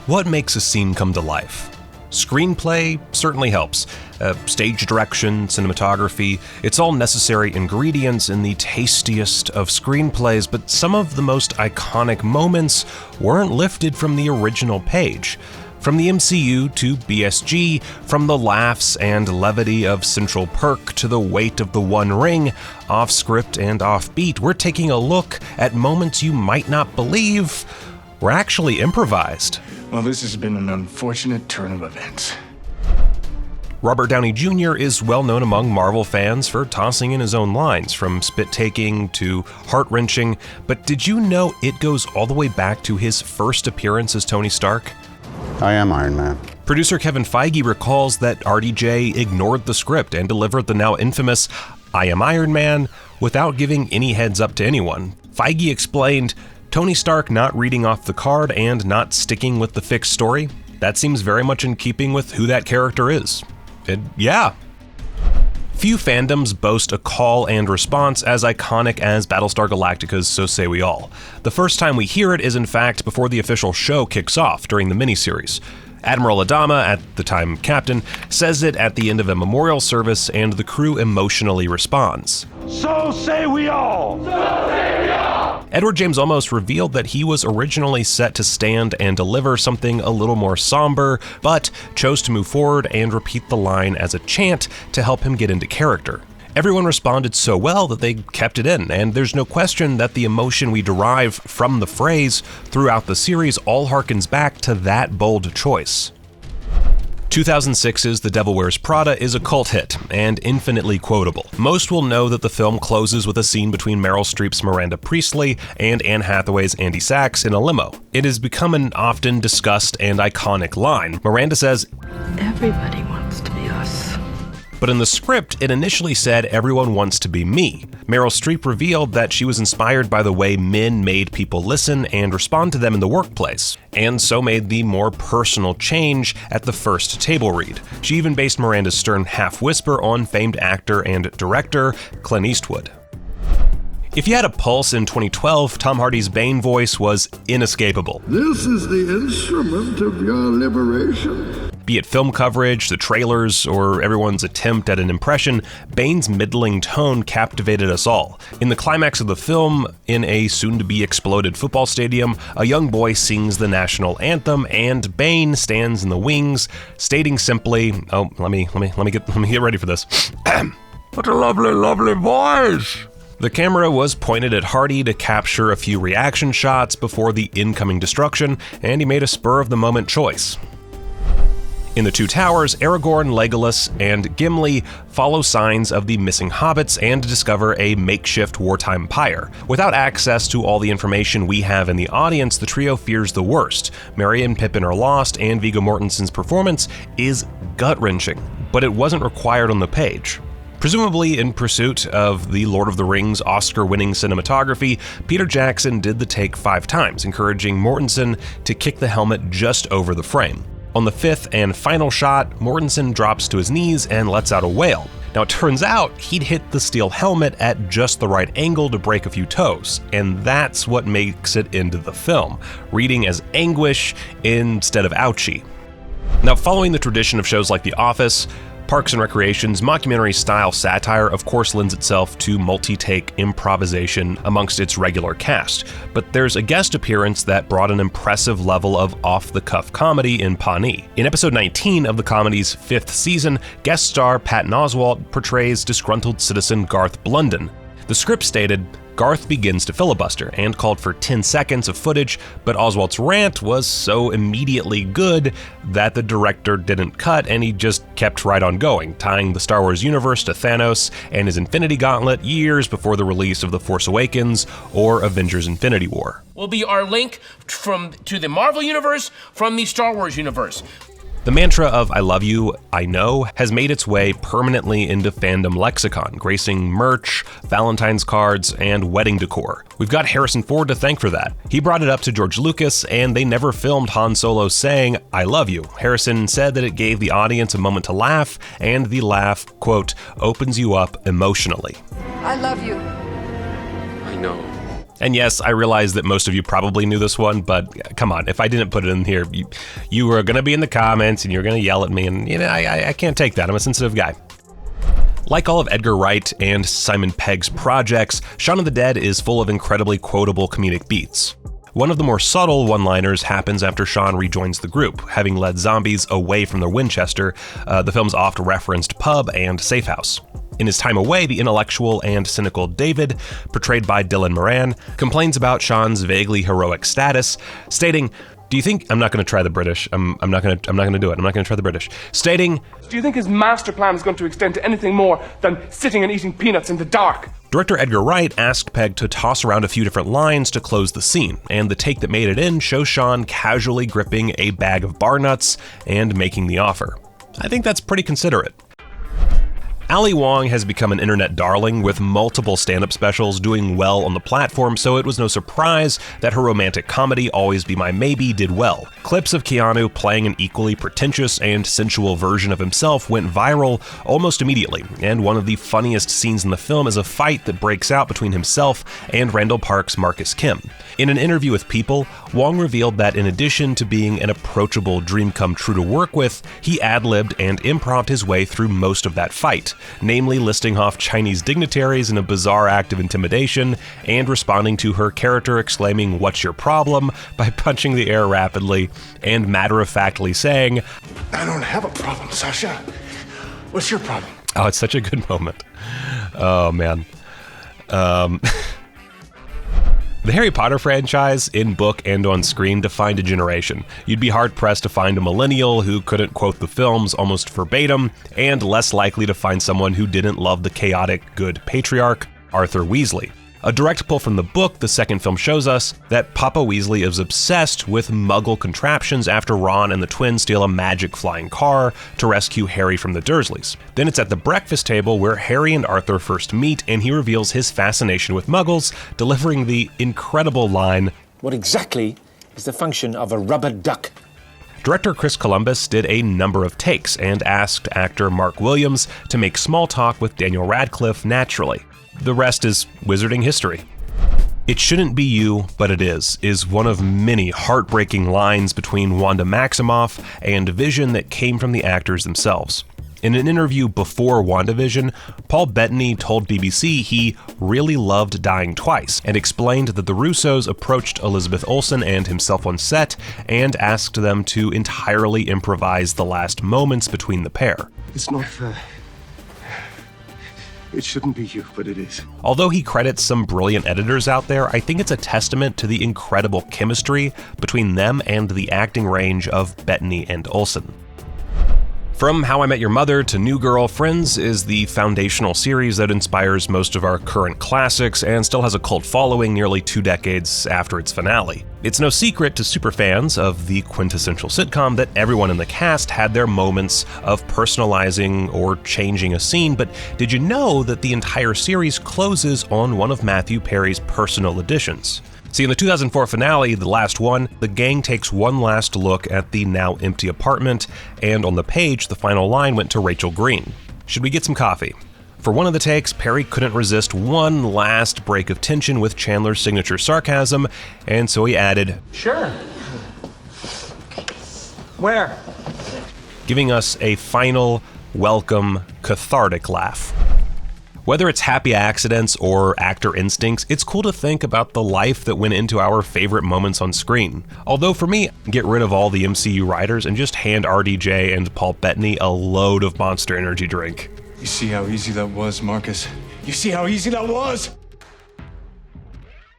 What makes a scene come to life? Screenplay certainly helps. Stage direction, cinematography, it's all necessary ingredients in the tastiest of screenplays, but some of the most iconic moments weren't lifted from the original page. From the MCU to BSG, from the laughs and levity of Central Perk to the weight of The One Ring, off script and off beat, we're taking a look at moments you might not believe were actually improvised. Well, this has been an unfortunate turn of events. Robert Downey Jr. is well known among Marvel fans for tossing in his own lines, from spit-taking to heart-wrenching, but did you know it goes all the way back to his first appearance as Tony Stark? I am Iron Man. Producer Kevin Feige recalls that RDJ ignored the script and delivered the now infamous "I am Iron Man" without giving any heads up to anyone. Feige explained, Tony Stark not reading off the card and not sticking with the fixed story, that seems very much in keeping with who that character is. And yeah. Few fandoms boast a call and response as iconic as Battlestar Galactica's So Say We All. The first time we hear it is in fact before the official show kicks off during the miniseries. Admiral Adama, at the time captain, says it at the end of a memorial service and the crew emotionally responds. So say we all! So say we all! Edward James Olmos revealed that he was originally set to stand and deliver something a little more somber, but chose to move forward and repeat the line as a chant to help him get into character. Everyone responded so well that they kept it in, and there's no question that the emotion we derive from the phrase throughout the series all harkens back to that bold choice. 2006's The Devil Wears Prada is a cult hit and infinitely quotable. Most will know that the film closes with a scene between Meryl Streep's Miranda Priestley and Anne Hathaway's Andy Sachs in a limo. It has become an often discussed and iconic line. Miranda says, "Everybody wants to be us." But in the script, it initially said everyone wants to be me. Meryl Streep revealed that she was inspired by the way men made people listen and respond to them in the workplace, and so made the more personal change at the first table read. She even based Miranda's stern half-whisper on famed actor and director Clint Eastwood. If you had a pulse in 2012, Tom Hardy's Bane voice was inescapable. This is the instrument of your liberation. Be it film coverage, the trailers, or everyone's attempt at an impression, Bane's middling tone captivated us all. In the climax of the film, in a soon-to-be-exploded football stadium, a young boy sings the national anthem, and Bane stands in the wings, stating simply, "Oh, let me get ready for this." What a lovely, lovely voice! The camera was pointed at Hardy to capture a few reaction shots before the incoming destruction, and he made a spur-of-the-moment choice. In The Two Towers, Aragorn, Legolas, and Gimli follow signs of the missing hobbits and discover a makeshift wartime pyre. Without access to all the information we have in the audience, the trio fears the worst. Merry and Pippin are lost, and Viggo Mortensen's performance is gut-wrenching, but it wasn't required on the page. Presumably in pursuit of the Lord of the Rings Oscar-winning cinematography, Peter Jackson did the take 5 times, encouraging Mortensen to kick the helmet just over the frame. On the 5th and final shot, Mortensen drops to his knees and lets out a wail. Now it turns out he'd hit the steel helmet at just the right angle to break a few toes, and that's what makes it into the film, reading as anguish instead of ouchie. Now, following the tradition of shows like The Office, Parks and Recreation's mockumentary-style satire of course lends itself to multi-take improvisation amongst its regular cast, but there's a guest appearance that brought an impressive level of off-the-cuff comedy in Pawnee. In episode 19 of the comedy's 5th season, guest star Patton Oswalt portrays disgruntled citizen Garth Blunden. The script stated, Garth begins to filibuster and called for 10 seconds of footage, but Oswalt's rant was so immediately good that the director didn't cut and he just kept right on going, tying the Star Wars universe to Thanos and his Infinity Gauntlet years before the release of The Force Awakens or Avengers Infinity War. Will be our link to the Marvel universe from the Star Wars universe. The mantra of "I love you, I know" has made its way permanently into fandom lexicon, gracing merch, Valentine's cards, and wedding decor. We've got Harrison Ford to thank for that. He brought it up to George Lucas, and they never filmed Han Solo saying, "I love you." Harrison said that it gave the audience a moment to laugh, and the laugh, quote, opens you up emotionally. I love you. I know. And yes, I realize that most of you probably knew this one, but come on, if I didn't put it in here, you were going to be in the comments and you're going to yell at me, and I can't take that. I'm a sensitive guy. Like all of Edgar Wright and Simon Pegg's projects, Shaun of the Dead is full of incredibly quotable comedic beats. One of the more subtle one-liners happens after Shaun rejoins the group, having led zombies away from their Winchester, the film's oft-referenced pub and safe house. In his time away, the intellectual and cynical David, portrayed by Dylan Moran, complains about Shaun's vaguely heroic status, stating, "Do you think I'm not going to try the British? I'm not going to do it. I'm not going to try the British." Stating, Do you think his master plan is going to extend to anything more than sitting and eating peanuts in the dark? Director Edgar Wright asked Pegg to toss around a few different lines to close the scene, and the take that made it in shows Shaun casually gripping a bag of bar nuts and making the offer. I think that's pretty considerate. Ali Wong has become an internet darling with multiple stand-up specials doing well on the platform, so it was no surprise that her romantic comedy Always Be My Maybe did well. Clips of Keanu playing an equally pretentious and sensual version of himself went viral almost immediately, and one of the funniest scenes in the film is a fight that breaks out between himself and Randall Park's Marcus Kim. In an interview with People, Wong revealed that in addition to being an approachable dream come true to work with, he ad-libbed and improv'd his way through most of that fight, namely listing off Chinese dignitaries in a bizarre act of intimidation and responding to her character exclaiming, "What's your problem?" by punching the air rapidly and matter-of-factly saying, I don't have a problem, Sasha. What's your problem? Oh, it's such a good moment. Oh, man. The Harry Potter franchise, in book and on screen, defined a generation. You'd be hard-pressed to find a millennial who couldn't quote the films almost verbatim, and less likely to find someone who didn't love the chaotic, good patriarch, Arthur Weasley. A direct pull from the book, the second film shows us that Papa Weasley is obsessed with Muggle contraptions after Ron and the twins steal a magic flying car to rescue Harry from the Dursleys. Then it's at the breakfast table where Harry and Arthur first meet, and he reveals his fascination with Muggles, delivering the incredible line, "What exactly is the function of a rubber duck?" Director Chris Columbus did a number of takes and asked actor Mark Williams to make small talk with Daniel Radcliffe naturally. The rest is wizarding history. "It shouldn't be you, but it is one of many heartbreaking lines between Wanda Maximoff and Vision that came from the actors themselves. In an interview before WandaVision, Paul Bettany told BBC he really loved dying twice and explained that the Russos approached Elizabeth Olsen and himself on set and asked them to entirely improvise the last moments between the pair. It's not fair. It shouldn't be you, but it is. Although he credits some brilliant editors out there, I think it's a testament to the incredible chemistry between them and the acting range of Bettany and Olsen. From How I Met Your Mother to New Girl, Friends is the foundational series that inspires most of our current classics and still has a cult following nearly 2 decades after its finale. It's no secret to superfans of the quintessential sitcom that everyone in the cast had their moments of personalizing or changing a scene, but did you know that the entire series closes on one of Matthew Perry's personal additions? See, in the 2004 finale, the last one, the gang takes one last look at the now empty apartment, and on the page, the final line went to Rachel Green. "Should we get some coffee?" For one of the takes, Perry couldn't resist one last break of tension with Chandler's signature sarcasm, and so he added, Sure. Where? giving us a final, welcome, cathartic laugh. Whether it's happy accidents or actor instincts, it's cool to think about the life that went into our favorite moments on screen. Although for me, get rid of all the MCU writers and just hand RDJ and Paul Bettany a load of Monster Energy drink. You see how easy that was, Marcus? You see how easy that was?